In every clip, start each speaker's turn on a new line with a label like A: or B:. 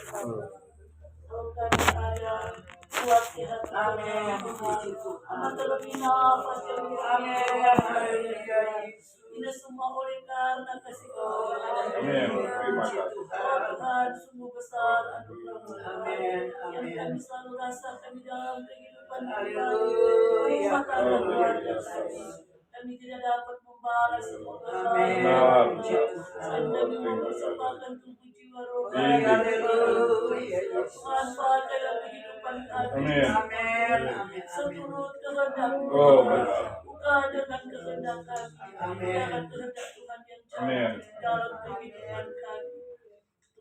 A: Kalau kami ada kuat sehat, amin. Anak terlebih nafas kami, amin. Ini semua oleh karena kasih Tuhan.
B: Terima kasih.
A: Oh Tuhan, sungguh besar anugerah-Mu, amin. Yang kami selalu rasakan di dalam kehidupan kami. Terima kasih Tuhan kami. Kami tidak dapat membalas semua kesalahan. Kami mempersembahkan tubuh jiwa roh kami. Tuhan pakai dalam kehidupan kami. Amin. Seturut kehendak-Mu. Bukan dengan kehendak kami. Dengan kehendak Tuhan yang jauh di dalam kehidupan kami.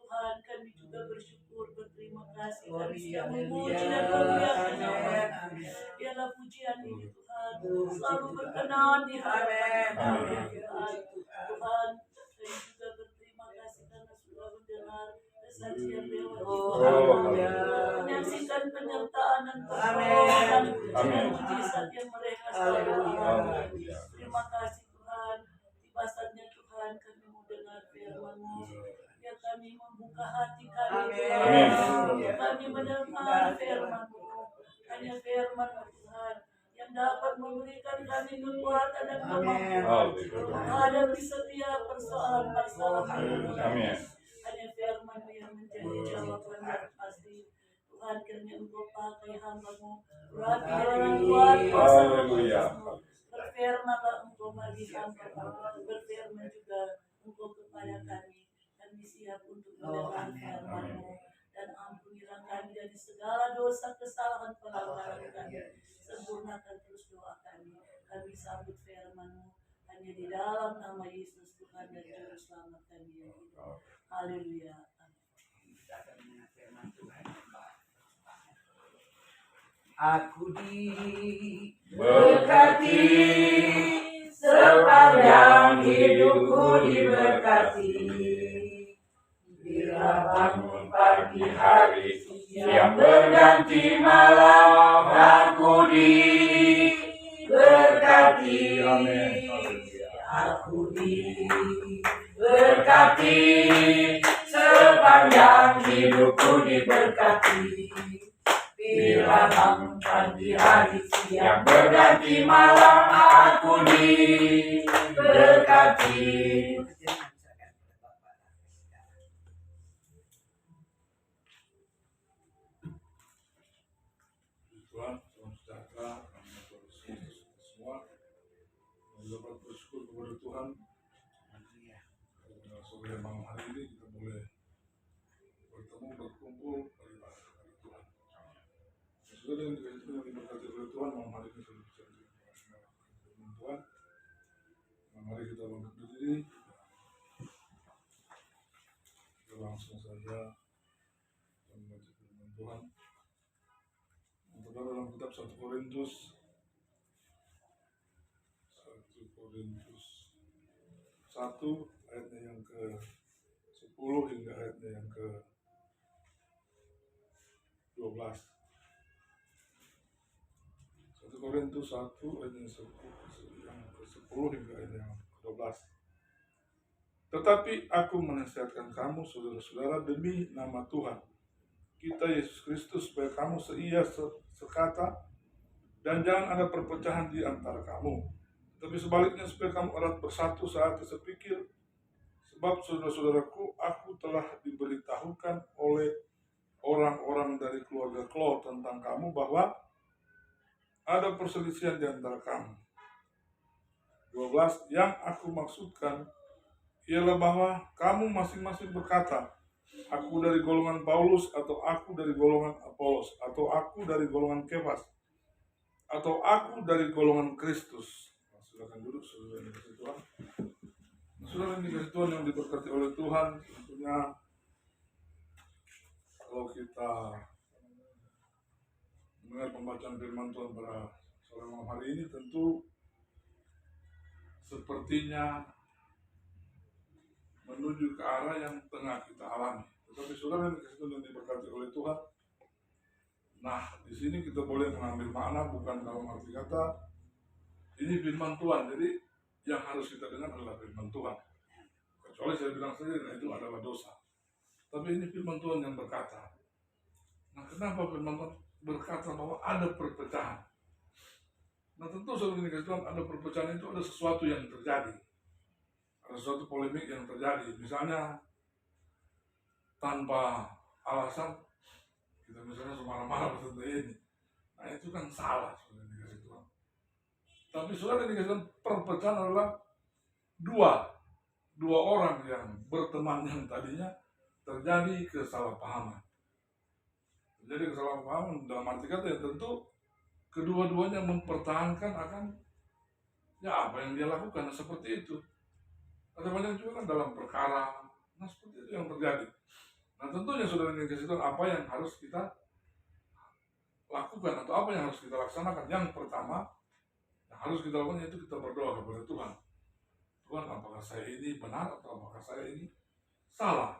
A: Tuhan, kami juga bersyukur, berterima kasih. Kami sedang memuji dan memuliakan nama. Biarlah pujian ini Tuhan selalu berkenan di hadapan kami. Tuhan, kami juga berterima kasih karena sudah mendengar kesaksian lewat menyaksikan penyertaan dan pertolongan dan mujizat yang mereka selalu alami. Terima kasih Tuhan. Tiba saatnya Tuhan kami mendengar firman-Mu. Biar kami membuka hati kami Tuhan. Kami mendengar firman-Mu. Hanya firman-Mu Tuhan yang dapat memberikan kami kekuatan dan kemampuan menghadapi setiap persoalan-persoalan. Hanya firman-Mu yang menjadi jawaban yang pasti. Tuhan, kiranya Engkau pakai hamba-Mu, berarti dengan kuat kuasa Roh-Mu. Berfirmanlah Engkau bagi hamba-Mu, berfirman juga Engkau kepada kami. Kami siap untuk mendengar firman-Mu, dan ampunilah kami dari segala dosa, kesalahan, pelanggaran kami. Sempurnakan terus doa kami. Kami sambut firman-Mu hanya di dalam nama Yesus Tuhan dan Juru Selamat kami yang hidup. Haleluya.
C: Aku diberkati, sepanjang hidupku diberkati. Bila bangun pagi hari, siang berganti malam, aku diberkati. Aku diberkati, sepanjang hidupku diberkati. Bila bangun pagi hari, siang berganti malam, aku diberkati.
B: Tuhan, salam sejahtera, semua dapat bersyukur kepada Tuhan. Sore malam hari ini kita boleh bertemu, berkumpul beribadah kepada Tuhan. Sesuai dengan kehidupan yang diberkati oleh Tuhan, malam hari ini sudah bisa dengan Tuhan. Mari kita bangkit berdiri. Kita langsung saja membaca firman Tuhan. Terdapat dalam kitab 1 Korintus 1 ayatnya yang ke-10 hingga ayatnya yang ke-12. 1 Korintus 1 ayat yang ke-10 hingga ayat yang ke-12. Tetapi aku menasihatkan kamu, saudara-saudara, demi nama Tuhan kita Yesus Kristus, supaya kamu seia sekata dan jangan ada perpecahan di antara kamu. Tapi sebaliknya supaya kamu erat bersatu saat sepikir. Sebab saudara-saudaraku, aku telah diberitahukan oleh orang-orang dari keluarga Klo tentang kamu bahwa ada perselisihan di antara kamu. 12. Yang aku maksudkan ialah bahwa kamu masing-masing berkata, aku dari golongan Paulus, atau aku dari golongan Apolos, atau aku dari golongan Kefas, atau aku dari golongan Kristus. Silakan duduk, saudara yang dikasihi Tuhan. Saudara yang dikasihi Tuhan yang diberkati oleh Tuhan, tentunya kalau kita mendengar pembacaan firman Tuhan pada sore malam hari ini, tentu sepertinya menuju ke arah yang tengah kita alami. Tetapi saudara yang dikasihi Tuhan yang diberkati oleh Tuhan, nah di sini kita boleh mengambil makna bukan dalam arti kata ini firman Tuhan, jadi yang harus kita dengar adalah firman Tuhan. Kecuali saya bilang saja, nah itu adalah dosa. Tapi ini firman Tuhan yang berkata. Nah, kenapa firman Tuhan berkata bahwa ada perpecahan? Nah, tentu saudara dikasih Tuhan, ada perpecahan itu ada sesuatu yang terjadi. Ada sesuatu polemik yang terjadi. Misalnya, tanpa alasan, kita misalnya semarah-marah tentang ini. Nah, itu kan salah, saudara dikasih Tuhan. Tapi saudara dikasih Tuhan, perpecahan adalah dua orang yang berteman yang tadinya terjadi kesalahpahaman. Terjadi kesalahpahaman dalam arti kata ya tentu kedua-duanya mempertahankan akan ya apa yang dia lakukan seperti itu. Ada banyak juga kan dalam perkara, nah seperti itu yang terjadi. Nah tentunya saudara dikasih Tuhan, apa yang harus kita lakukan atau apa yang harus kita laksanakan? Yang pertama yang harus kita lakukan yaitu kita berdoa kepada Tuhan. Tuhan, apakah saya ini benar atau apakah saya ini salah?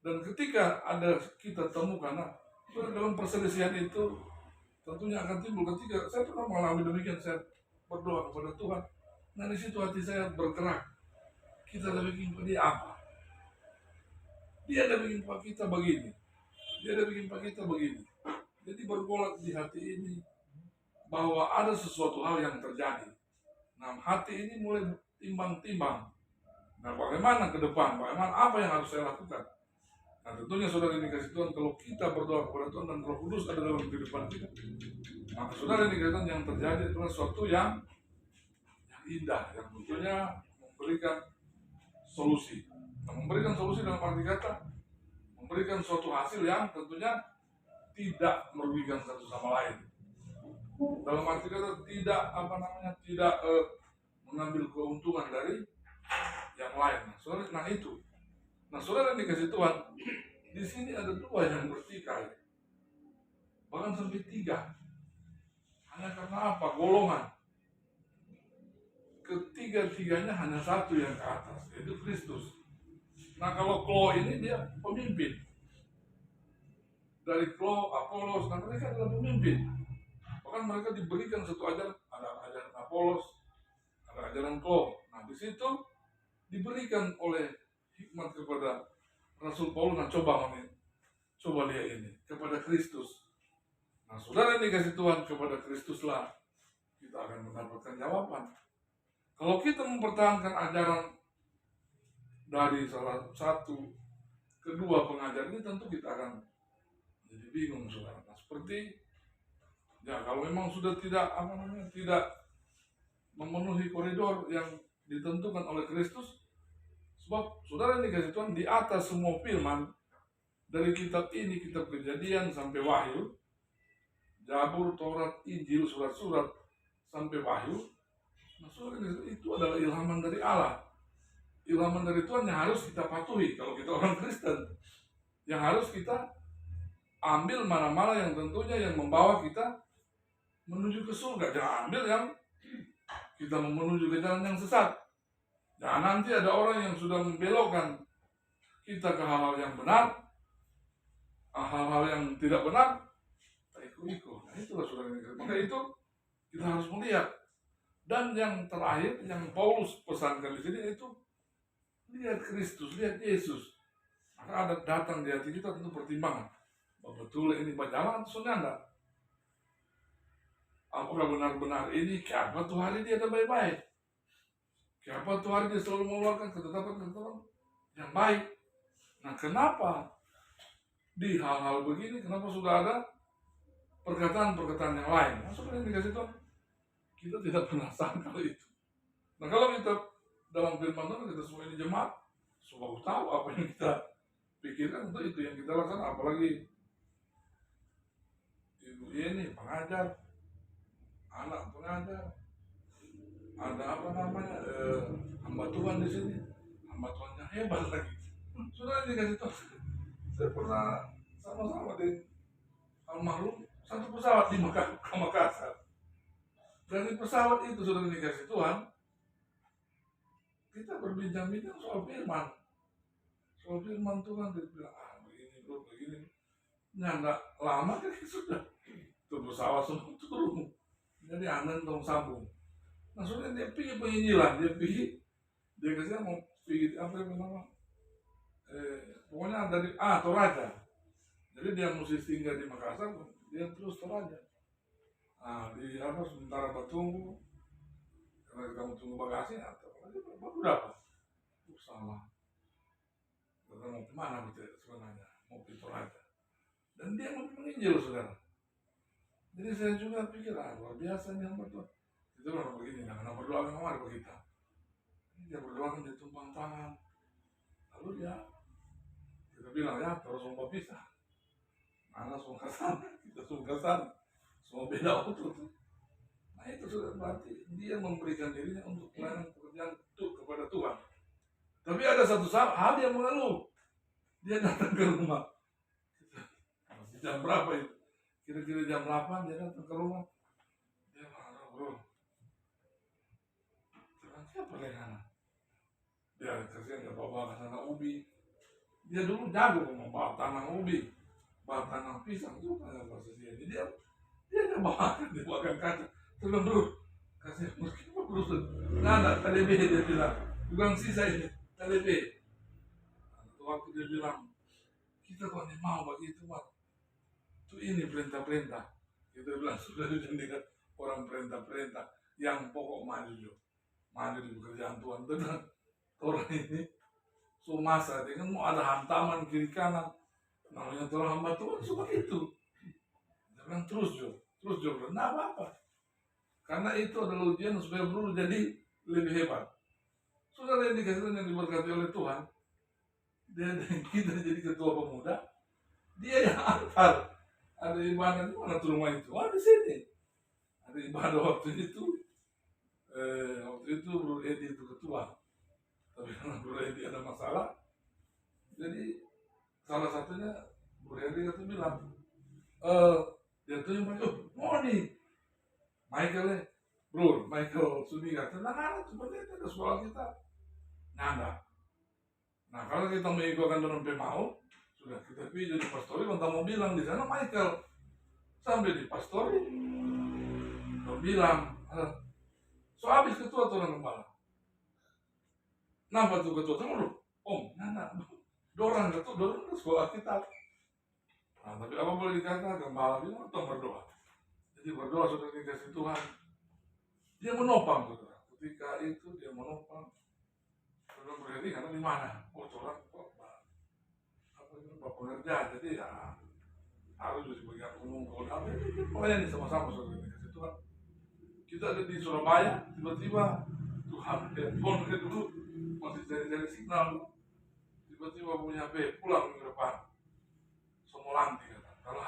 B: Dan ketika ada kita temukan, nah, dalam perselisihan itu tentunya akan timbul ketika saya pernah mengalami demikian, saya berdoa kepada Tuhan. Nah di situ hati saya bergerak. Kita ada bikin dia apa? Dia ada bikin pak kita begini. Dia ada bikin pak kita begini. Jadi bergolak di hati ini bahwa ada sesuatu hal yang terjadi. Nah hati ini mulai timbang-timbang. Nah bagaimana ke depan? Bagaimana apa yang harus saya lakukan? Nah tentunya saudara dikasih Tuhan, kalau kita berdoa kepada Tuhan dan Roh Kudus ada dalam kehidupan kita, maka saudara dikasih Tuhan yang terjadi adalah sesuatu yang indah, yang tentunya memberikan solusi. Nah, memberikan solusi dalam arti kata, memberikan suatu hasil yang tentunya tidak merugikan satu sama lain. Dalam arti kata tidak tidak mengambil keuntungan dari yang lain. Nah itu. Nah saudara dikasih Tuhan, di sini ada dua yang bertikai, bahkan sampai tiga. Hanya karena apa? Golongan. Ketiga-tiganya hanya satu yang ke atas, yaitu Kristus. Nah kalau Klo ini dia pemimpin. Dari Klo, Apolos, nah mereka adalah pemimpin. Bahkan mereka diberikan satu ajaran, ada ajaran Apolos, ada ajaran Klo. Nah di situ diberikan oleh hikmat kepada Rasul Paulus. Nah coba lihat ini kepada Kristus. Nah saudara dikasih Tuhan, kepada Kristuslah kita akan mendapatkan jawaban. Kalau kita mempertahankan ajaran dari salah satu kedua pengajar ini, tentu kita akan jadi bingung saudara. Nah seperti ya kalau memang sudah tidak tidak memenuhi koridor yang ditentukan oleh Kristus. Sebab saudara dikasih Tuhan, di atas semua firman dari kitab ini, kitab Kejadian sampai Wahyu, Zabur, Taurat, Injil, surat-surat sampai Wahyu, nah saudara itu adalah ilhaman dari Allah, ilhaman dari Tuhan yang harus kita patuhi. Kalau kita orang Kristen, yang harus kita ambil mana-mana yang tentunya yang membawa kita menuju ke surga. Jangan ambil yang kita menuju ke jalan yang sesat. Nah nanti ada orang yang sudah membelokkan kita ke hal-hal yang benar, hal-hal yang tidak benar, kita ikut-ikut. Nah itulah saudara. Maka itu kita harus melihat. Dan yang terakhir yang Paulus pesankan di sini itu lihat Kristus, lihat Yesus. Maka ada datang di hati kita tentu pertimbangan. Betul ini berjalan atau enggak? Apakah benar-benar ini kiamat tuh hari dia ada baik-baik? Kiamat Tuhan dia selalu mengeluarkan ketetapan-ketetapan yang baik. Nah kenapa di hal-hal begini, kenapa sudah ada perkataan-perkataan yang lain? Nah sebenarnya dikasih Tuhan, kita tidak pernah sangka itu. Nah kalau kita dalam firman Tuhan, kita semua ini jemaat, semua tahu apa yang kita pikirkan, itu yang kita lakukan. Apalagi ibu ini pengajar, anak pengajar, ada hamba Tuhan di sini, hamba Tuhannya hebat lagi. Sudah dikasih Tuhan, saya pernah sama-sama di almarhum satu pesawat di Makassar. Dan di pesawat itu sudah dikasih Tuhan, kita berbincang-bincang soal firman Tuhan. Dia bilang begini bro, begini. Nah nggak lama kan sudah itu pesawat semua turun, jadi anan tong sambung. Nah sudah dia pergi penginjilan, dia kasih mau pergi pokoknya dari Toraja. Jadi dia mesti tinggal di Makassar, dia terus Toraja. Di sementara bertunggu, karena kamu tunggu bagasi atau baru dapat. Salah. Kita mau kemana sebenarnya? Mau ke Toraja. Dan dia mau menginjil, saudara. Jadi saya juga pikir, luar biasa nih hamba Tuhan. Itu orang begini, karena berdoa kan kemarin bagi kita. Dia berdoa kan dia tumpang tangan. Lalu kita bilang terus mau pisah. Mana semua kesana, kita semua kesana. Semua beda waktu itu. Nah itu sudah berarti dia memberikan dirinya untuk pelayanan pekerjaan kepada Tuhan. Tapi ada satu hal yang mengeluh. Dia datang ke rumah. Jam berapa itu? Kira-kira jam 8 dia datang ke rumah. Dia marah, bro. Terang siapa lehana? Dia kasihan dia bawa ke sana ubi. Dia dulu jago membawa tanah ubi, bawa tanah pisang juga bahasa dia. Jadi dia bawakan kaca. Terus bro, kasih meskipun terus nggak ada TDB dia bilang. Bukan sisa ini TDB. Waktu dia bilang kita kok ini mau begitu Mak. Itu ini perintah-perintah. Kita bilang sudah dijadikan orang perintah-perintah yang pokok maju di pekerjaan Tuhan. Benar orang ini masa dia kan mau ada hantaman kiri kanan. Namanya orang hamba Tuhan seperti itu. Dia bilang terus nah apa-apa. Karena itu adalah ujian supaya bro jadi lebih hebat. Saudara yang dikasih yang diberkati oleh Tuhan, dia kita jadi ketua pemuda, dia yang antar. Ada ibadah di mana tuh rumah itu? Di sini. Ada ibadah waktu itu Bro Edi itu ketua. Tapi karena Bro Edi ada masalah, jadi salah satunya Bro Edi itu bilang, dia tuh yang bilang, mau nih, Michael Sudika, tenang seperti itu ada sekolah kita. Nah, kalau kita mengikutkan dalam pemau, sudah kita pergi jadi pastori, kita mau bilang di sana Michael sampai di pastori, kita bilang, so habis ketua orang gembala. Nampak tuh ketua sama lu, dorang sekolah kita. Nah, tapi apa boleh dikata gembala bilang atau berdoa. Jadi berdoa sudah dikasih Tuhan. Dia menopang saudara. Ketika itu dia menopang. Saudara berhenti karena di mana? Orang pekerja, jadi harus di bagian umum kalau ada melayani sama-sama saudara dikasih Tuhan. Kita ada di Surabaya, tiba-tiba Tuhan telepon dulu masih cari signal, tiba-tiba punya HP pulang ke depan, Somolanti kata, kalau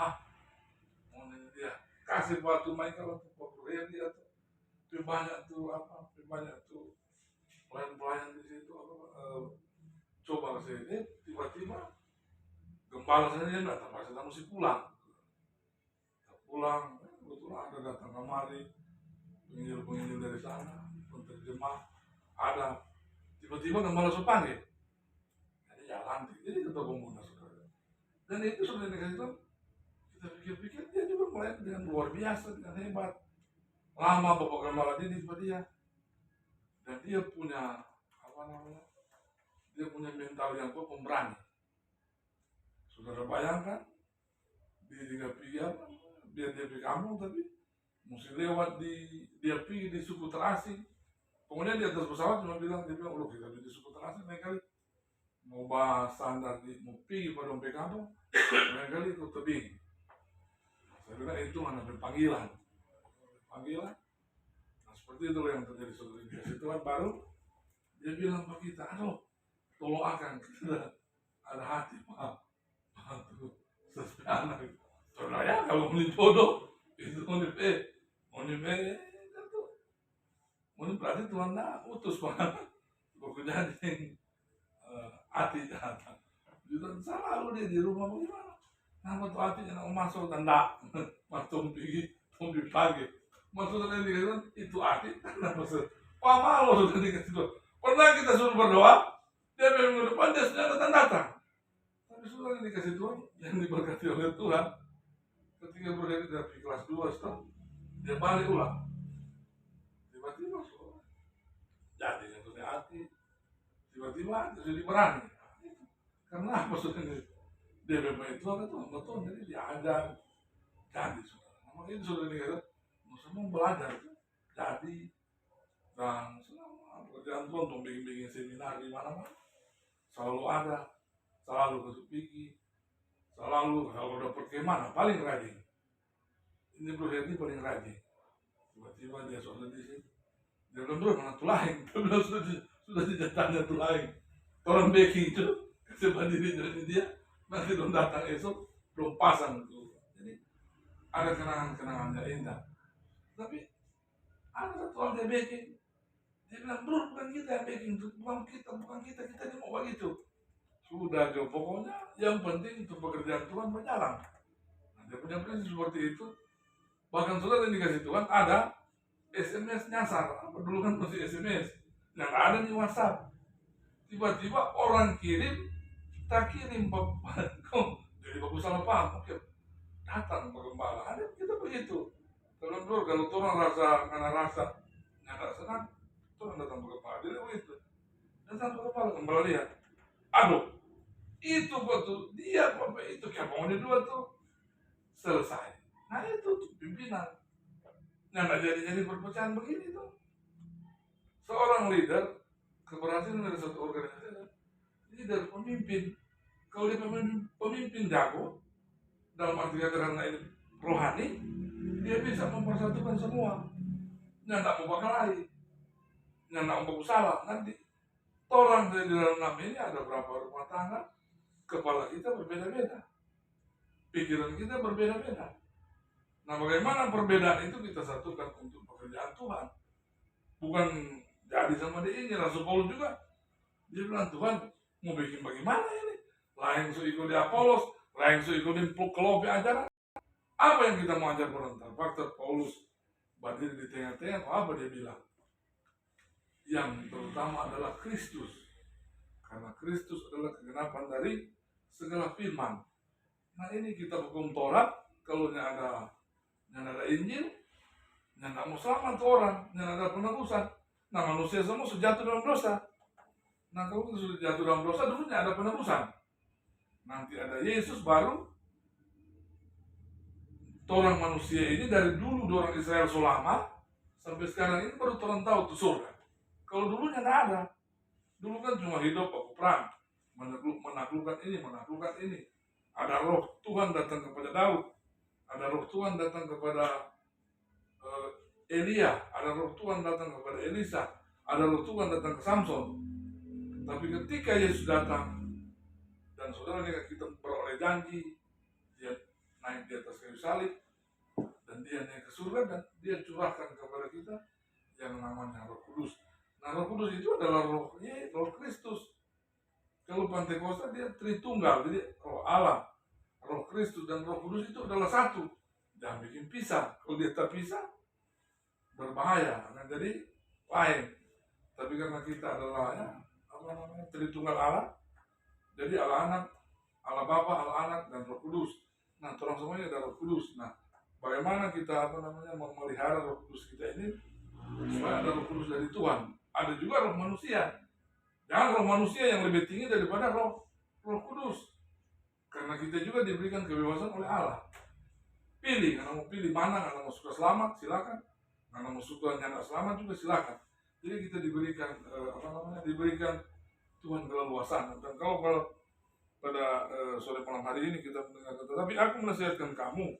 B: mau nanya dia kasih batu Michael atau Pak dia tuh banyak tuh pelayan di situ coba saya tiba-tiba gembala saya dia datang, saya mesti pulang, kebetulan ada datang kemari penginjil dari sana, penterjemah ada, tiba-tiba gembala panggil, jadi jalan, jadi kita pemuda saudara, dan itu sudah dikasih Tuhan, kita pikir-pikir dia juga melayani dengan luar biasa, dengan hebat, lama Bapak Gembala didik dia, dan dia punya dia punya mental yang pemberani. Saudara bayangkan, dia pergi kampung tapi mesti lewat dia pergi di suku terasing. Kemudian di atas pesawat dia bilang kita di suku terasing lain kali mau bahas standar mau pergi pada dompet kampung, lain kali itu tebing. Saya bilang itu mana panggilan. Nah seperti itu yang terjadi saudara di situ kan baru dia bilang ke kita, tolong akan kita ada hati maaf sesuai anak. Saudara kalau mau jodoh itu mau berarti Tuhan utus banget bekerja di hati datang. Jadi selalu dia di rumah bagaimana? Nama tuh hatinya mau masuk tanda masuk pergi pagi. Maksudnya dia itu hati karena maksud malu sudah dikasih Tuhan. Pernah kita suruh berdoa, dia minggu depan dia sudah datang. Tapi sudah dikasih Tuhan yang diberkati oleh Tuhan. Ketika berdiri dari kelas 2 setelah dia balik ulang. Tiba-tiba jadi yang punya hati. Tiba-tiba jadi berani. Karena apa saudara? Dia memang itu apa tuh? Betul, jadi diajar. Jadi saudara, memang itu saudara ini semua belajar jadi dan selama pekerjaan Tuhan untuk bikin seminar di mana-mana selalu ada, selalu ke Supiki, selalu kalau dapat kemana paling rajin. Ini Bro Herdi paling rajin. Tiba-tiba dia soalnya di sini. Dia bilang, Bro, mana tulaing? Dia bilang, sudah dijatahnya tulaing. Orang baking itu, sebab diri dari dia, nanti dong datang esok, dong pasang itu. Jadi, ada kenangan-kenangan yang indah. Tapi, ada satu orang dia baking. Dia bilang, Bro, bukan kita yang baking, bukan kita ini mau begitu. Sudah, Jo, pokoknya yang penting itu pekerjaan Tuhan berjalan. Nah, dia punya prinsip seperti itu. Bahkan sudah yang dikasih Tuhan ada SMS nyasar. Apa dulu kan masih SMS, yang ada di WhatsApp. Tiba-tiba orang kirim, tak kirim jadi bagus salah paham. Oke, datang Pak Gembala. Ada kita begitu. Kalau orang rasa nggak senang, Tuhan datang Pak Gembala. Jadi begitu. Datang Pak Gembala lihat. Aduh, itu betul dia Bapak itu kayak mau dua tuh selesai. Nah itu tuh pimpinan. Yang nggak jadi perpecahan begini tuh. Seorang leader keberhasilan dari satu organisasi, leader pemimpin. Kalau dia pemimpin jago, dalam arti kata karena ini rohani, dia bisa mempersatukan semua. Yang nggak mau bakalahi, yang nggak mau salah. Nanti orang dari dalam nama ini ada berapa rumah tangga, kepala kita berbeda-beda, pikiran kita berbeda-beda. Nah, bagaimana perbedaan itu kita satukan untuk pekerjaan Tuhan? Bukan jadi sama dia ini. Rasul Paulus juga, dia bilang, Tuhan mau bikin bagaimana ini? Lain su ikut di Apolos, lain su ikut di kelompok ajaran. Apa yang kita mau ajar berontak? Fakta Paulus berdiri di tengah-tengah, apa dia bilang? Yang terutama adalah Kristus. Karena Kristus adalah kegenapan dari segala firman. Nah ini kita hukum Taurat, kalau ada Injil, yang nggak mau selamat orang, yang ada penebusan. Nah manusia semua sudah jatuh dalam dosa. Nah kalau sudah jatuh dalam dosa, dulunya ada penebusan. Nanti ada Yesus baru. Orang manusia ini dari dulu orang Israel selama sampai sekarang ini baru orang tahu itu surga. Kalau dulunya nggak ada. Dulu kan cuma hidup aku perang, menaklukkan ini. Ada roh Tuhan datang kepada Daud. Ada roh Tuhan datang kepada Elia, ada roh Tuhan datang kepada Elisa, ada roh Tuhan datang ke Samson. Tapi ketika Yesus datang dan saudara kita beroleh janji, dia naik di atas kayu salib dan dia naik ke surga dan dia curahkan kepada kita yang namanya Roh Kudus. Nah, Roh Kudus itu adalah roh Kristus. Kalau Pentakosta dia Tritunggal, jadi roh Allah, Roh Kristus dan Roh Kudus itu adalah satu. Jangan bikin pisah. Kalau dia terpisah, berbahaya. Nah, jadi lain. Tapi karena kita adalah Tritunggal Allah, jadi Allah Anak, Allah Bapa, Allah Anak, dan Roh Kudus. Nah, orang semuanya ada Roh Kudus. Nah, bagaimana kita memelihara Roh Kudus kita ini supaya ada Roh Kudus dari Tuhan. Ada juga roh manusia. Jangan roh manusia yang lebih tinggi daripada roh Kudus. Karena kita juga diberikan kebebasan oleh Allah. Pilih, karena mau pilih mana, karena mau suka selamat, silakan. Karena mau suka nyana selamat juga silakan. Jadi kita diberikan diberikan Tuhan keleluasan. Dan kalau pada sore malam hari ini kita mendengar, tetapi aku menasihatkan kamu,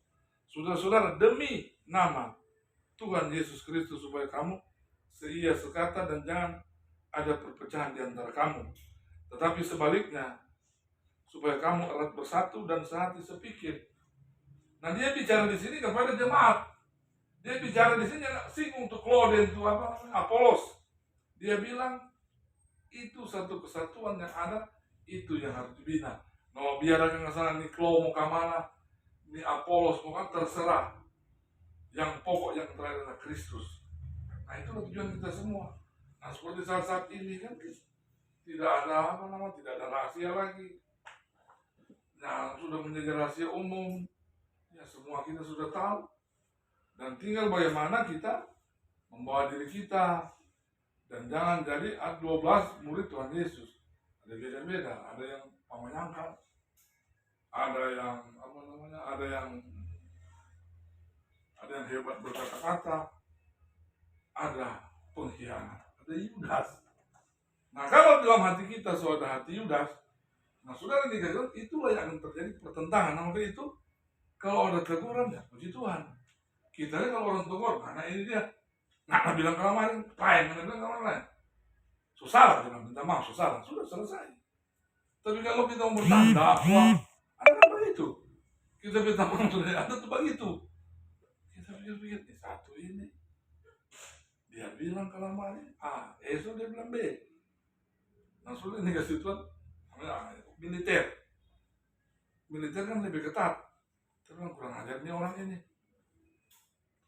B: saudara-saudara, demi nama Tuhan Yesus Kristus, supaya kamu seia sekata dan jangan ada perpecahan di antara kamu. Tetapi sebaliknya, supaya kamu erat bersatu dan sehati sepikir. Nah, dia bicara di sini kepada jemaat. Dia bicara di sini singgung untuk Claude itu Apolos. Dia bilang itu satu kesatuan yang ada, itu yang harus dibina. Mau biar akan kesana nih Claude mau kemana, nih Apolos mau kan terserah. Yang pokok yang terakhir adalah Kristus. Nah itulah tujuan kita semua. Nah seperti saat ini kan tidak ada tidak ada rahasia lagi. Nah sudah menjadi rahasia umum. Ya semua kita sudah tahu. Dan tinggal bagaimana kita membawa diri kita. Dan jangan jadi 12 murid Tuhan Yesus. Ada beda-beda. Ada yang menyangkal, ada yang apa namanya, ada yang hebat berkata-kata, ada pengkhianat, ada Yudas. Nah kalau dalam hati kita sudah ada hati Yudas, nah saudara dikatakan itulah yang akan terjadi pertentangan. Nah, maka itu kalau ada teguran ya puji Tuhan. Kita lihat kalau orang tegur, karena ini dia nggak bilang kemarin, lain, nggak bilang kemarin lain. Susah lah, kita minta maaf, susah lah, sudah selesai. Tapi kalau kita mau bertanda, wah, ada apa itu? Kita minta maaf sudah ada tuh begitu. Kita pikir-pikir, satu ini dia bilang kemarin A, esok dia bilang B. Nah sudah ini kasih Tuhan, militer kan lebih ketat. Tapi kurang ajar nih orang ini.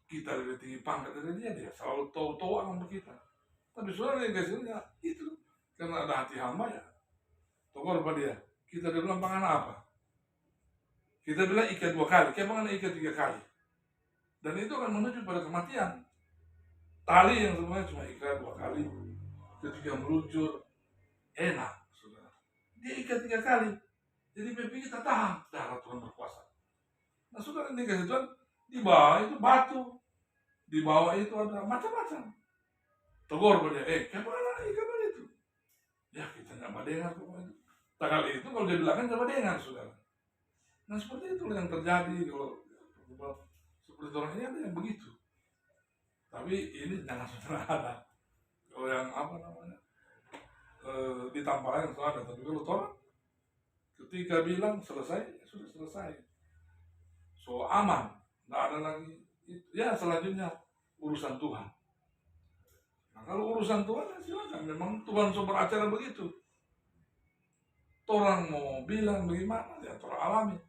B: Kita lebih tinggi pangkat dari dia selalu tahu-tahu sama kita. Tapi saudara yang kasihnya itu karena ada hati hamba ya. Togor pada dia. Kita bilang pangan apa? Kita bilang ikat 2 kali, kayak pangan ikat 3 kali. Dan itu akan menuju pada kematian. Tali yang sebenarnya cuma ikat 2 kali, ketika meluncur enak, saudara. Dia ikat 3 kali. Jadi pipi kita tahan, darah Tuhan berkuasa. Nah saudara ini kasih Tuhan, di bawah itu batu, di bawah itu ada macam-macam. Tegur pada dia, kemana ikan itu? Ya kita nggak mendengar pokoknya. Tanggal itu kalau dia bilang kan nggak mendengar, saudara. Nah seperti itu yang terjadi kalau seperti orang ini ada yang begitu. Tapi ini jangan saudara ada. Kalau yang apa namanya ditampar yang ada. Tapi kalau orang ketika bilang selesai, sudah selesai. So aman, nggak ada lagi. Ya selanjutnya urusan Tuhan. Nah kalau urusan Tuhan ya silakan. Memang Tuhan so beracara begitu. Orang mau bilang bagaimana ya orang alami.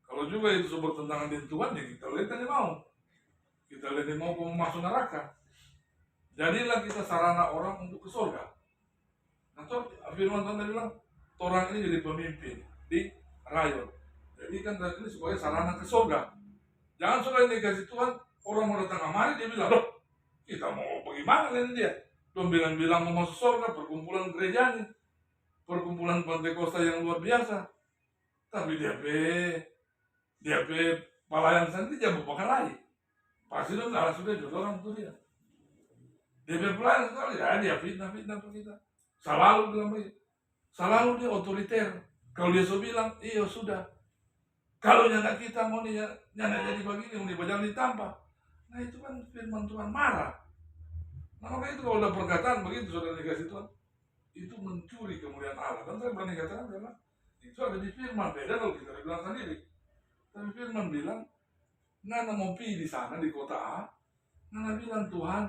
B: Kalau juga itu so bertentangan dengan Tuhan ya kita lihat aja mau. Kita lihat dia mau masuk neraka. Jadilah kita sarana orang untuk ke surga. Nah firman Tuhan bilang orang ini jadi pemimpin di rayon. Jadi kan ini sebagai sarana ke surga. Jangan sudah ini kasih Tuhan, orang mau datang kemari dia bilang, loh kita mau bagaimana ini dia? Belum bilang mau masuk surga, perkumpulan gereja ini, perkumpulan Pentakosta yang luar biasa. Tapi dia pelayan sendiri dia bukan lagi. Pasti dong nggak sudah jodoh orang tuh dia. Dia pelayan sekali, ya dia fitnah kita. Selalu bilang begitu. Selalu dia otoriter. Kalau dia so bilang, iya sudah. Kalau nyana kita mau nih nyana jadi begini, mau jangan ditampak. Nah itu kan firman Tuhan marah. Nah maka itu kalau ada perkataan begitu saudara dikasih Tuhan, itu mencuri kemuliaan Allah. Dan saya berani katakan karena itu ada di firman, beda kalau kita bilang sendiri. Tapi firman bilang, Nana mau pilih di sana di kota A, Nana bilang Tuhan,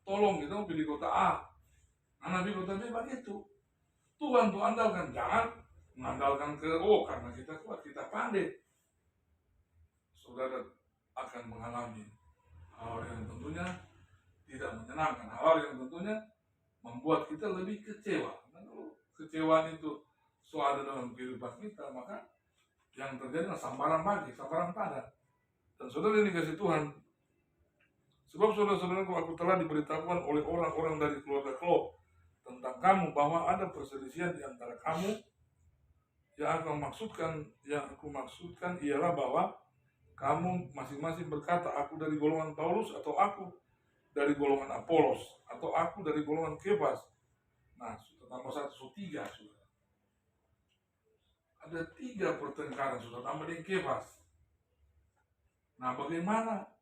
B: tolong kita mau pilih kota A. Nana pilih kota B begitu. Tuhan tuh andalkan, jangan mengandalkan karena kita kuat, kita pandai. Saudara akan mengalami hal yang tentunya tidak menyenangkan, hal yang tentunya membuat kita lebih kecewa. Nah, kalau kecewaan itu ada dalam kehidupan kita, maka yang terjadi adalah sambaran pada. Dan saudara ini kasih Tuhan. Sebab saudara-saudara aku telah diberitahukan oleh orang-orang dari keluarga Klob tentang kamu bahwa ada perselisihan di antara kamu. Yang aku maksudkan ialah bahwa kamu masing-masing berkata, aku dari golongan Paulus, atau aku dari golongan Apolos, atau aku dari golongan Kefas. Nah, sudah tambah 1, 3 sudah. Ada 3 pertengkaran sudah tambah dengan Kefas. Nah, bagaimana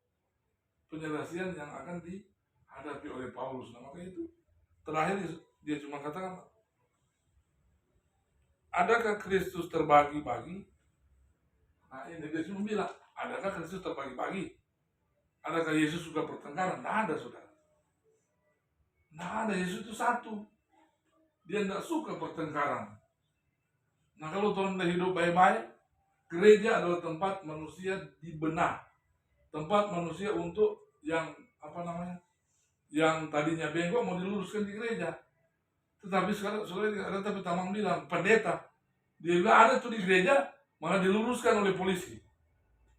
B: penyelesaian yang akan dihadapi oleh Paulus? Nah, maka itu terakhir dia cuma katakan, adakah Kristus terbagi-bagi? Nah ini dia cuma bilang, adakah Kristus terbagi-bagi? Adakah Yesus juga pertengkaran? Tidak ada, saudara. Tidak ada, Yesus itu satu. Dia tidak suka pertengkaran. Nah kalau Tuhan sudah hidup baik-baik, gereja adalah tempat manusia dibenah. Tempat manusia untuk yang yang tadinya bengkok mau diluruskan di gereja. Tetapi sekarang saudara ada tapi Tamang bilang pendeta, dia bilang ada tuh di gereja malah diluruskan oleh polisi.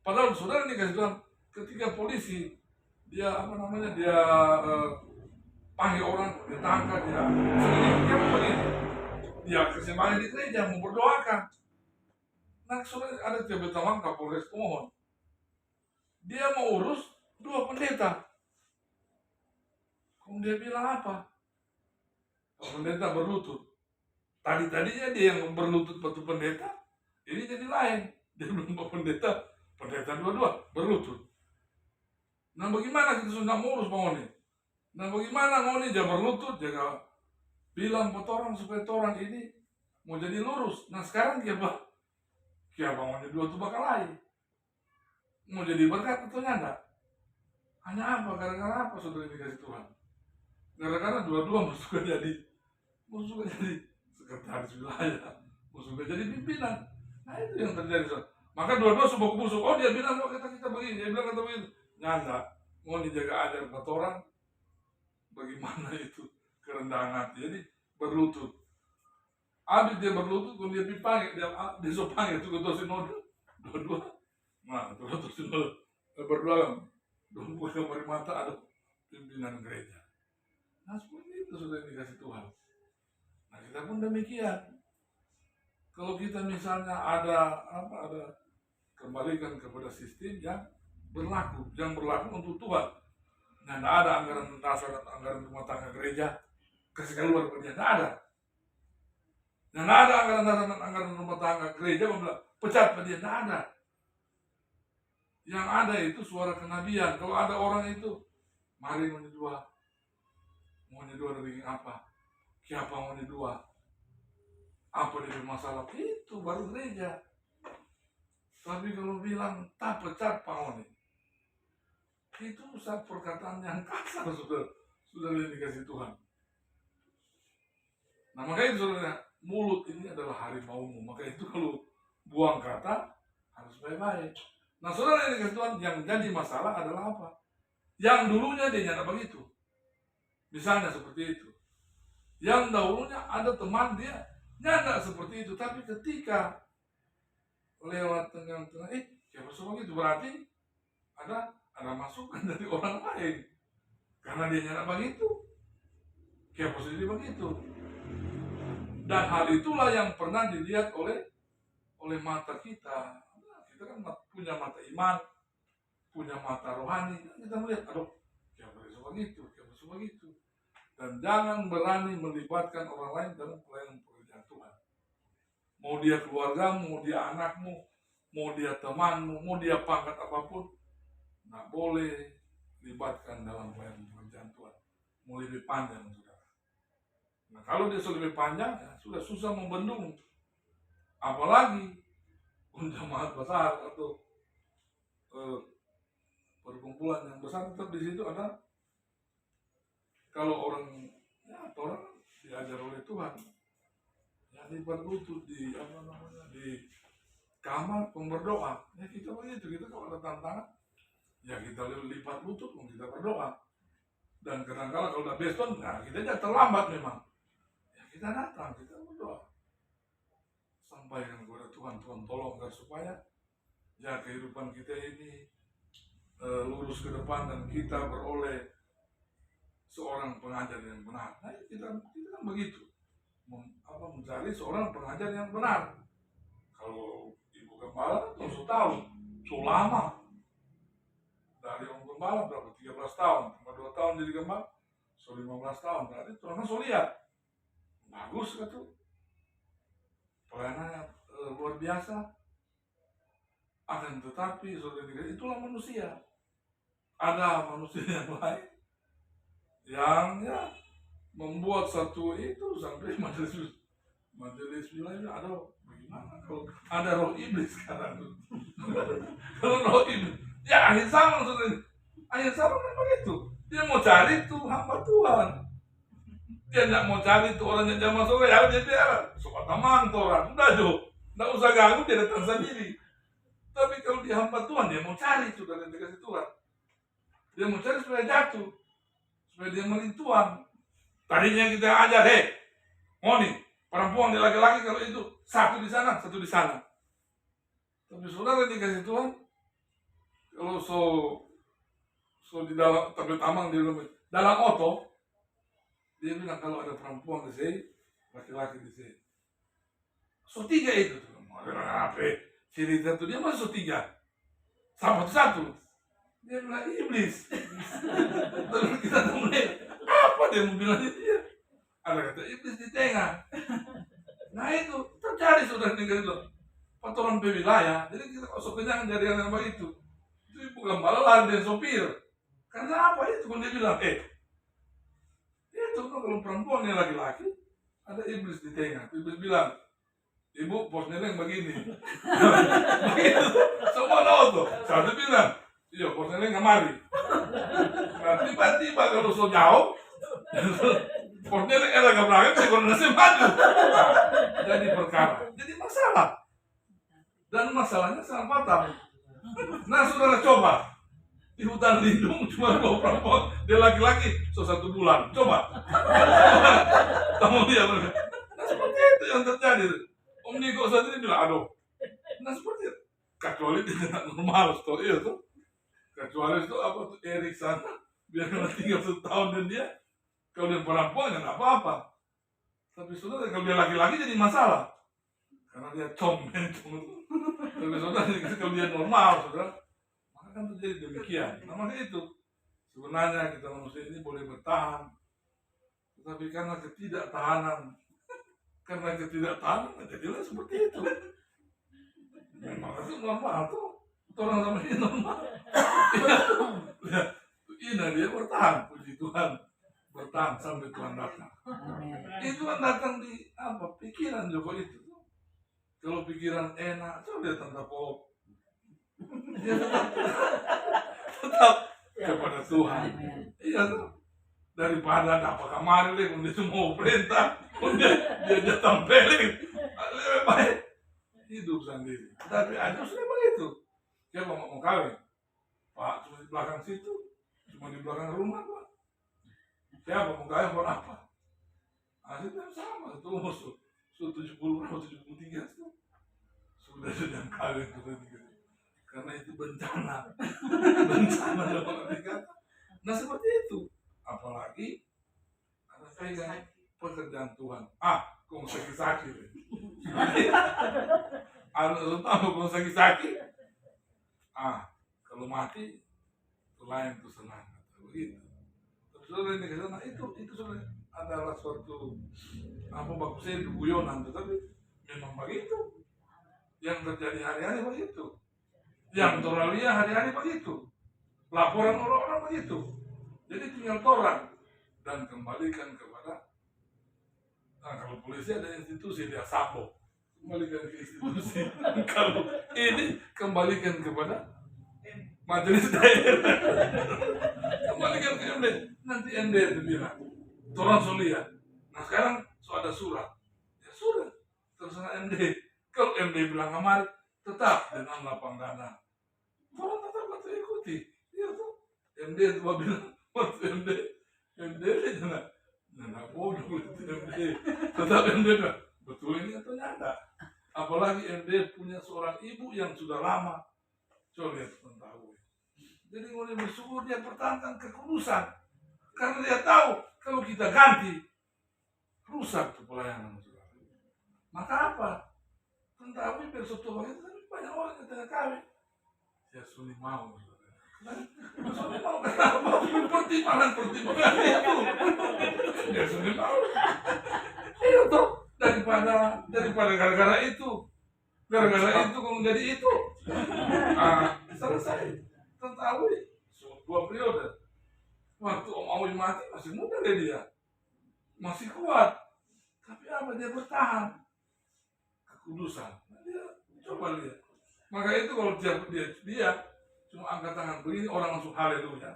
B: Padahal saudara ini kasih Tuhan, ketika polisi dia panggil orang, dia tangkap, dia begini, ya keseimbangan di gereja mau berdoakan. Nah, saudara ada tiba teman Kapolres Kumohon, dia mau urus 2 pendeta. Kemudian dia bilang apa? Pendeta berlutut. Tadinya dia yang berlutut batu pendeta, ini jadi lain. Dia belum pendeta dua-dua berlutut. Nah bagaimana kita sudah ngurus mau nih? Nah bagaimana mau nih dia berlutut, dia bilang buat orang supaya orang ini mau jadi lurus. Nah sekarang dia mau jadi dua tuh bakal lain. Mau jadi berkat atau enggak? Hanya apa? Gara-gara apa saudara dikasih Tuhan? Gara-gara dua-dua mau suka jadi sekretaris wilayah, mau suka jadi pimpinan. Nah itu yang terjadi. Maka dua-dua subuk busuk. Oh dia bilang kita begini, dia bilang kata begini. Nyanda, mau dijaga ajar buat orang. Bagaimana itu kerendahan hati? Jadi berlutut. Habis dia berlutut, kemudian dia dipanggil, dia sopanggil itu ketua sinode. Dua-dua. Nah, ketua sinode berdua. Dua kamar mata ada pimpinan gereja. Nah seperti itu sudah dikasih Tuhan. Nah kita pun demikian. Kalau kita misalnya ada kembalikan kepada sistem yang berlaku untuk Tuhan. Nah tidak ada anggaran dasar atau anggaran rumah tangga gereja kasih keluar kepada dia, tidak ada. Nah tidak ada anggaran dasar dan anggaran rumah tangga gereja pecat pada dia, tidak ada. Yang ada itu suara kenabian. Kalau ada orang itu, mari mau dua dari apa? Siapa mau dua? Apa dia masalah? Itu baru gereja. Tapi kalau bilang tak pecat Pak Oni, itu satu perkataan yang kasar sudah dikasih Tuhan. Nah makanya itu saudara, mulut ini adalah harimaumu. Maka itu kalau buang kata harus baik-baik. Nah saudara yang dikasih Tuhan, yang jadi masalah adalah apa? Yang dulunya dia nyata begitu. Misalnya seperti itu. Yang dahulunya ada teman dia nyata seperti itu. Tapi ketika lewat tengah-tengah, siapa semua gitu, berarti ada masukan dari orang lain. Karena dia nyata begitu. Siapa sendiri begitu. Dan hal itulah yang pernah dilihat oleh mata kita. Kita kan punya mata iman, punya mata rohani. Kita melihat, siapa begitu. Dan jangan berani melibatkan orang lain dalam pelayanan pekerjaan Tuhan. Mau dia keluargamu, mau dia anakmu, mau dia temanmu, mau dia pangkat apapun, nggak boleh libatkan dalam pelayanan pekerjaan Tuhan. Mau lebih panjang, saudara. Nah kalau dia sudah lebih panjang, ya sudah susah membendung. Apalagi jemaat besar atau perkumpulan yang besar, tetap di situ ada. Kalau orang diajar oleh Tuhan, ya lipat lutut di kamar berdoa. Ya kita begitu, kita kalau ada tantangan, ya kita lipat lutut, kita berdoa. Dan kadang-kadang kalau udah beston, nah kita jangan terlambat memang. Ya kita datang, kita berdoa. Sampaikan kepada Tuhan tolong agar supaya ya kehidupan kita ini lurus ke depan dan kita beroleh seorang pengajar yang benar. Nah kita kan begitu, mencari seorang pengajar yang benar. Kalau ibu gembala kan sudah tahu, sudah lama dari orang gembala berapa 13 tahun, cuma 2 tahun jadi gembala, sudah 15 tahun. Berarti Tuhan sudah lihat bagus gitu, pelayanannya luar biasa. Akan tetapi sudah dikatakan itulah manusia. Ada manusia yang lain yang membuat satu itu sampai majelis wilayah. Bagaimana kalau ada roh iblis sekarang? Kalau roh iblis, ya akhir zaman kan begitu. Dia mau cari tuh hamba Tuhan. Dia nggak mau cari tuh orang yang jamaah sore, ya dia suka teman tuh orang, udah nggak usah ganggu, dia datang sendiri. Tapi kalau dia hamba Tuhan, dia mau cari tuh dari dikasih Tuhan. Dia mau cari supaya jatuh, supaya dia melihat Tuhan. Tadinya kita ajar, nih perempuan dia laki-laki kalau itu satu di sana. Tapi saudara dikasih Tuhan, kalau so di dalam tablet amang di dalam oto, dia bilang kalau ada perempuan di sini, laki-laki di sini. So 3 itu. Apa? Cerita itu dia masuk 3. Sama satu. Dia bilang iblis. Terus kita temuin. Apa dia mau bilang itu dia? Ada kata iblis di tengah. Nah itu terjadi sudah negeri itu. Patoran wilayah. Jadi kita masuk kenyang dari yang itu. Itu bukan balalan dan sopir. Karena apa itu? Kalau dia bilang, itu kalau perempuan yang laki-laki, ada iblis di tengah. Iblis bilang, ibu posnya yang begini. Begitu. Semua tahu tuh. Satu bilang, iya posnya nggak mari. Nah tiba-tiba kalau so jauh, posnya yang agak belakang, sekolah maju. Nah, jadi perkara. Jadi masalah. Dan masalahnya sangat fatal. Nah saudara coba. Di hutan lindung cuma 2 perempuan, dia laki-laki, so 1 bulan. Coba. Kamu lihat. Nah seperti itu yang terjadi. Om Niko sendiri bilang, aduh. Nah seperti itu. Kecuali dia tidak normal, iya tuh. Kecuali itu apa tuh Erik sana, biar kena tinggal 1 tahun dan dia, kalau dia perempuan ya nggak apa-apa. Tapi saudara kalau dia laki-laki jadi masalah, karena dia comben. Tapi saudara kalau dia normal, saudara, maka kan terjadi demikian. Nah maka itu sebenarnya kita manusia ini boleh bertahan, tetapi karena ketidaktahanan jadilah seperti itu. Memang itu normal tuh. Orang sama ini normal. Ini dia bertahan, puji Tuhan. Bertahan sampai Tuhan datang. Itu kan datang di apa? Pikiran Joko itu. Kalau pikiran enak, coba dia tanda pop. Dia tetap kepada Tuhan. Iya tuh. Daripada dapat kamar deh, dia semua perintah, dia jatah peleng, lebih baik hidup sendiri. Tapi ada sudah begitu. Dia mau kawin, Pak cuma di belakang situ, cuma di belakang rumah Pak. Siapa mau kawin buat apa? Akhirnya sama, itu musuh. Sudah 70 atau 73 sudah sedang kawin sudah 3. Karena itu bencana dalam arti kata. Nah seperti itu. Apalagi ada pegang pekerjaan Tuhan. Kung sakit-sakit. Lu tahu kung sakit-sakit? Kalau mati, itu lain itu senang. Begitu. Tapi saudara ini kesana, itu sudah adalah suatu bagusnya itu guyonan, tetapi memang begitu. Yang terjadi hari-hari begitu. Yang orang lihat hari-hari begitu. Laporan orang-orang begitu. Jadi tinggal toran dan kembalikan kepada, kalau polisi ada institusi dia sapo, kembalikan ke institusi. Kalau ini kembalikan kepada majelis daerah, kembalikan ke MD. Nanti MD itu bilang, toran sulia. Nah sekarang ada surat, ya sudah terserah MD. Kalau MD bilang ngamar, tetap dengan lapang dana. Toran tetap betul ikuti. Iya tuh MD itu bilang. Waktu MD jangan bodoh itu MD. Tetap MD betul ini atau nyata. Apalagi MD punya seorang ibu yang sudah lama. Coba lihat tahu. Jadi mulai bersyukur dia pertahankan kekudusan. Karena dia tahu kalau kita ganti rusak tuh pelayanan saudara. Maka apa? Tentapi bersuatu itu kan banyak orang yang tengah kawin. Ya suni mau. Soalnya mau kenapa? Pertimbangan itu. Ya sudah tahu. Iya toh daripada gara-gara itu kamu jadi itu. Selesai. Tentapi 2 periode. Waktu Om Awi mati masih muda dia. Masih kuat. Tapi apa dia bertahan? Kekudusan. Dia coba lihat. Maka itu kalau dia cuma angkat tangan begini orang langsung haleluya.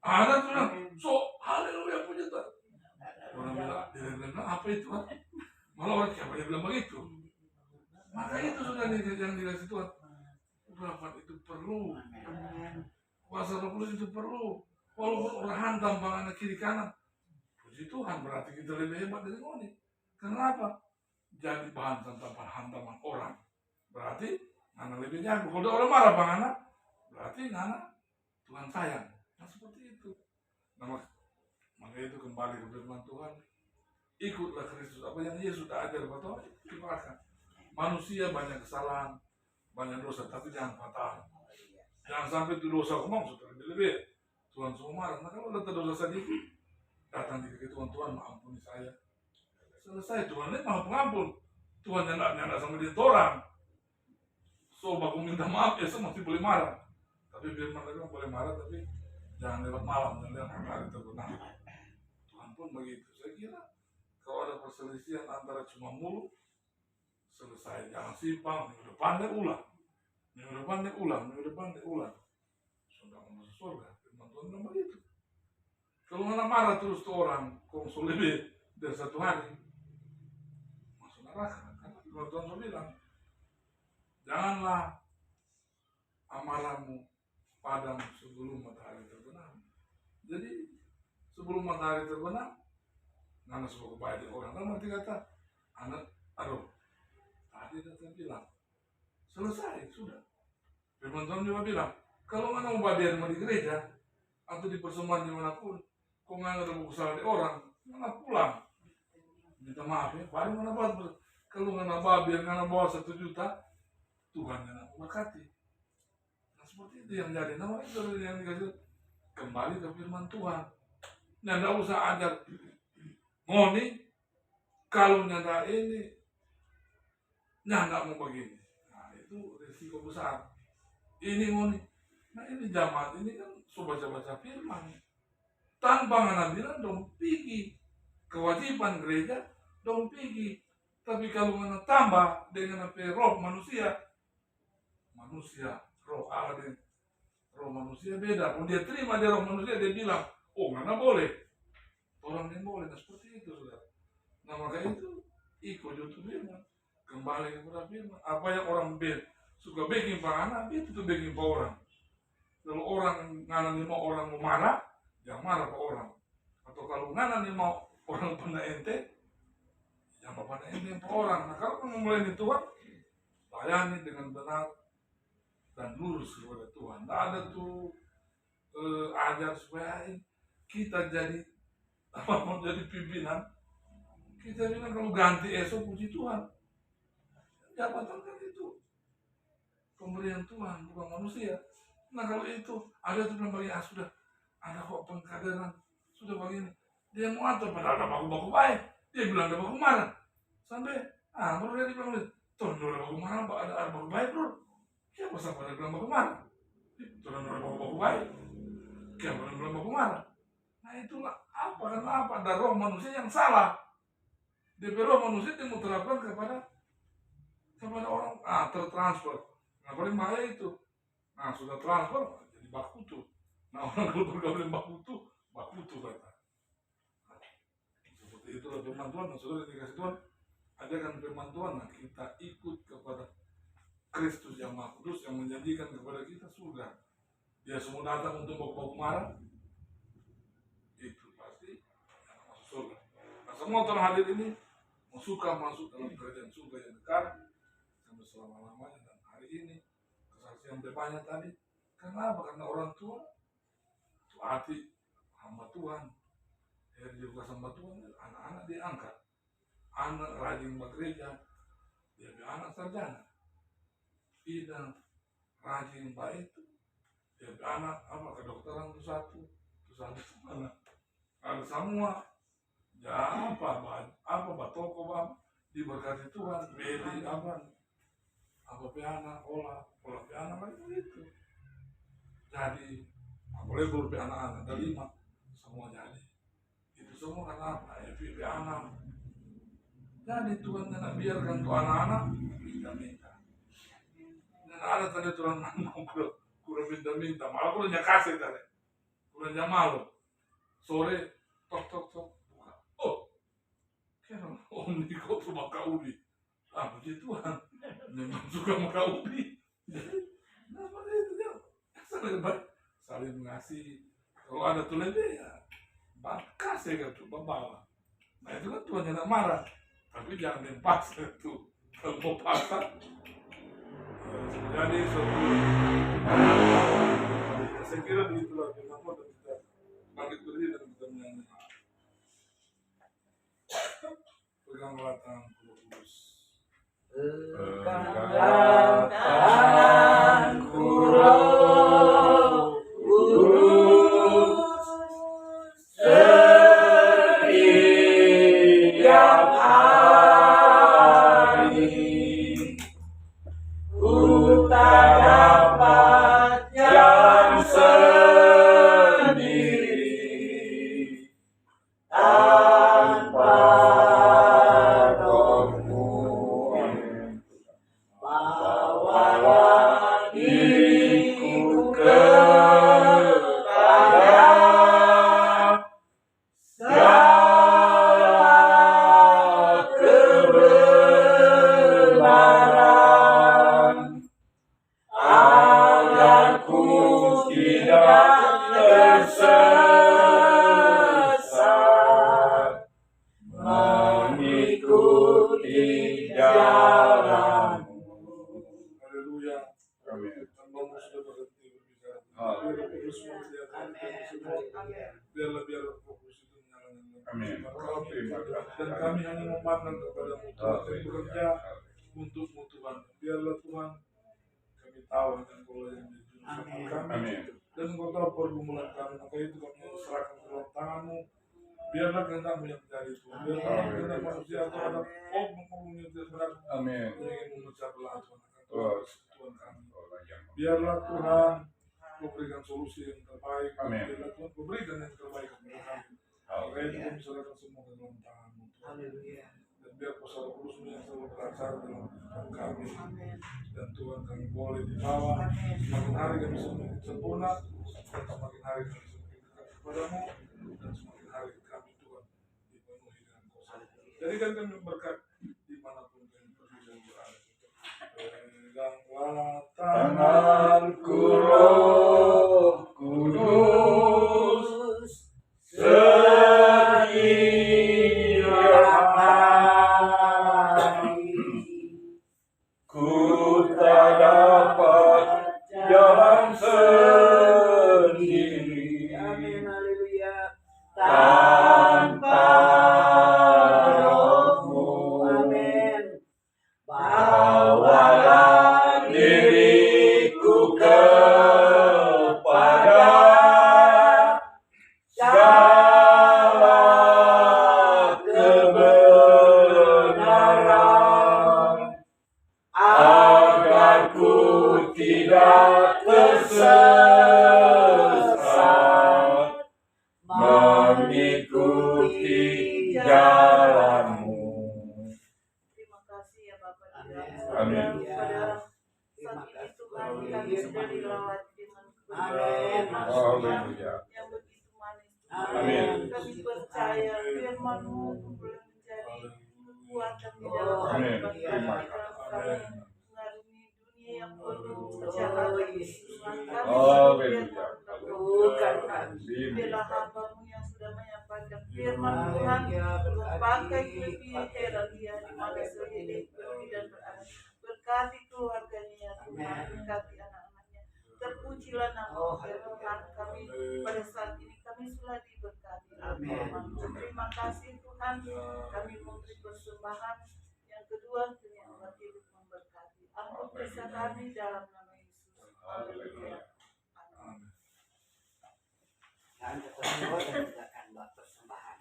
B: Ada tuh bilang, so haleluya puji Tuhan. Orang bilang, dia bilang apa itu? Malah orang siapa yang bilang begitu? Maka itu sudah yang dikasih Tuhan. Urapan itu perlu. Kuasa Roh Kudus itu perlu. Walaupun orang hantam tangan kiri kanan, puji Tuhan berarti kita lebih hebat dari ini. Kenapa? Jadi bahan hantaman orang. Berarti Nana lebih jago. Kalau orang marah bang anak, berarti Nana Tuhan sayang. Nah seperti itu. Nah, maka itu kembali ke firman Tuhan. ikutlah Kristus. Apa yang Yesus sudah ajar betul dipakai. Manusia banyak kesalahan, banyak dosa, tapi jangan fatal. Jangan sampai itu dosa kumang sudah lebih. Tuhan semua marah. Nah kalau ada dosa sedikit, datang ke Tuhan, Tuhan ampuni saya. Selesai, Tuhan ini maha pengampun. Tuhan nyanda sama dia orang. So baku minta maaf ya semua masih boleh marah. Tapi firman tadi boleh marah, tapi jangan lewat malam dan lewat hari terbenam. Tuhan pun begitu. Saya kira kalau ada perselisihan antara cuma mulut, selesai, jangan simpang, minggu depan dia ulang, minggu depan dia ulang, sudah mau masuk surga. Firman Tuhan bilang begitu. Kalau mana marah terus tuh orang, kongsul lebih dari 1 hari, masuk neraka. Karena Firman Tuhan sudah bilang, janganlah amarahmu padam sebelum matahari terbenam. Jadi sebelum matahari terbenam, nana sebuah kebahagiaan orang. Kan nanti kata, anak, tadi datang bilang, selesai, sudah. Firman Tuhan juga bilang, kalau nggak mau badian di gereja, atau di persembahan dimanapun, kok nggak ada buku salah di orang, nggak pulang. Minta maaf ya, paling nggak dapat. Kalau nggak biar nggak bawa 1 juta, Tuhan yang memberkati. Nah seperti itu yang jadi. Nah itu yang dikasih kembali ke firman Tuhan. Nah nggak usah ajar ngoni, kalau nyanda ini nggak mau begini. Nah itu risiko besar. Ini ngoni. Nah ini jamaat ini kan sudah baca firman. Tanpa ngana bilang dong pergi. Kewajiban gereja dong pergi. Tapi kalau ngana tambah dengan roh manusia, roh Allah dan roh manusia beda. Kalau dia terima dia roh manusia, dia bilang, oh ngana boleh. Orang yang boleh. Nah seperti itu sudah. Nah maka itu ikut YouTube firman. Kembali kepada firman. Apa yang orang suka bikin pak anak, itu tuh bikin pak orang. Kalau orang ngana nih mau orang mau marah, jangan marah pak orang. Atau kalau ngana nih mau orang pernah ente, jangan pada ente pak orang. Nah kalau kamu mulai nih Tuhan, layani dengan benar dan lurus kepada Tuhan. Tidak ada tuh ajar supaya kita jadi apa mau jadi pimpinan. Kita bilang kalau ganti esok puji Tuhan. Jabatan kan itu pemberian Tuhan bukan manusia. Nah kalau itu ada tuh bilang bagi sudah ada kok pengkaderan sudah begini. Dia mau atur padahal ada baku-baku baik. Dia bilang ada baku marah. Sampai baru dia bilang tuh ada baku marah, ada baku baik bro. Siapa sampai bilang baku marah? Tuh ada baku baik. Siapa yang bilang baku marah? Nah itulah apa kenapa ada roh manusia yang salah. DP roh manusia yang mau terapkan kepada orang tertransfer. Nah paling bahaya itu. Nah sudah transfer jadi bakutu. Nah orang kalau bergaul dengan bakutu kata. Nah, seperti itulah firman Tuhan. Nah saudara dikasih Tuhan, ajarkan firman Tuhan. Nah kita ikut kepada Kristus yang Maha Kudus yang menjanjikan kepada kita surga. Dia semua datang untuk baku marah. Itu pasti masuk surga. Nah semua orang hadir ini suka masuk dalam kerajaan surga yang dekat sampai selama-lamanya. Dan hari ini kesaksian banyak tadi. Kenapa? Karena orang tua hati hamba Tuhan, yang juga hamba Tuhan, anak-anak diangkat, anak rajin bekerja, dia anak sarjana, tidak rajin baik, dia anak kedokteran itu satu mana, ada semua. Ya apa toko bang diberkati Tuhan, beli apa piana, olah piana macam itu. Jadi boleh anak-anak ada 5 semua jadi. Itu semua karena apa? Piana. Jadi Tuhan tidak biarkan tuh anak-anak minta. Dan ada tadi Tuhan kurang minta, malah kurang kasih tadi, kurang malu. Sore tok. Om Niko tuh maka ubi. Puji Tuhan. Memang suka maka ubi. Nah, pada itu dia saling mengasihi. Kalau ada tuh lebih ya kasih kan tuh bawa. Nah itu kan Tuhan tidak marah. Tapi jangan dipaksa itu. Kalau mau paksa. Jadi saya kira begitulah. Kenapa kita bangkit berdiri dan kita menyanyi. Peganglah tanganku, Roh Kudus.
C: Peganglah tanganku, Roh Kudus, setiap hari. Ku tak dapat jalan sendiri tanpa Roh-Mu. Bawalah diriku kepada segala kebenaran, agar ku tidak tersesat mengikuti jalan-Mu.
B: Haleluya.
C: Amin.
B: Hambamu sudah berhenti berbicara. Biar Roh Kudus memperlihatkan kita semua. Biarlah biar Roh Kudus itu menyala-nyalakan
C: Amin.
B: kehidupan
C: Terima
B: kami.
C: kasih.
B: Dan kami hanya memandang kepada-Mu Tuhan, kami bekerja untuk-Mu Tuhan. Biarlah Tuhan kami tahu hanya Engkau yang menjadi juru selamat kami.
C: Amin.
B: Dan Engkau tahu pergumulan kami, maka itu kami serahkan ke dalam tangan-Mu. Biarlah kehendak-Mu yang terjadi Tuhan. Biarlah kehendak manusia terhadap oknum-oknum yang tidak benar
C: Amin.
B: yang ingin memecah belah Tuhan akan
C: Tuhan.
B: Tuhan kami. Biarlah Tuhan Kau berikan solusi yang terbaik.
C: Amin.
B: Biarlah Tuhan Kau berikan yang terbaik kepada kami. Maka itu kami serahkan semua ke dalam tangan-Mu Tuhan. Dan biar kuasa Roh Kudus-Mu yang selalu beracara dalam kehidupan kami. Dan Tuhan kami boleh dibawa. Semakin hari kami semakin sempurna. Dan semakin hari kami semakin dekat kepada-Mu. Dan semakin hari kami Tuhan dipenuhi dengan kuasa. Jadikan kami berkat dimanapun kami pergi dan berada. Peganglah
C: Tanganku, Roh Kudus, setiap hari. Ku tak dapat jalan sendiri
A: Amin, haleluya.
C: tanpa Roh-Mu.
A: Amin.
C: Bawalah diriku kepada segala kebenaran, agar ku tidak tersesat mengikuti jalan-Mu.
A: Terima kasih ya Bapak di
C: Amin.
A: dalam surga. Pada saat ini Tuhan kami sudah dilawati dengan kebenaran
C: Haleluya.
A: yang begitu manis.
C: Amin.
A: Kami percaya firman-Mu boleh menjadi kekuatan di dalam
C: Amin.
A: kehidupan kami, dalam kami mengarungi dunia yang penuh kejahatan. Tuhan kami
C: Haleluya.
A: berdoa bila hamba-Mu yang sudah menyampaikan firman Tuhan pakai lebih heran dia di mana saja dia pergi dan berada. Berkati keluarganya ya Tuhan, berkati anak-anaknya. Terpujilah nama Tuhan kami pada saat ini kami sudah diberkati. Terima kasih Tuhan, kami memberi persembahan yang kedua yang hidup memberkati. Ampun dosa kami dalam nama Yesus. Haleluya. Amin.
D: Dan ketua dan silakan buat persembahan.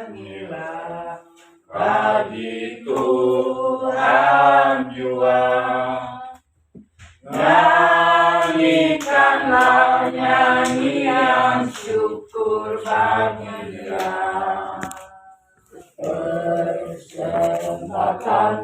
D: Bernyanyilah
C: Bagi Tuhan jua, nyanyikanlah nyanyian syukur bagi Dia. Persembahkan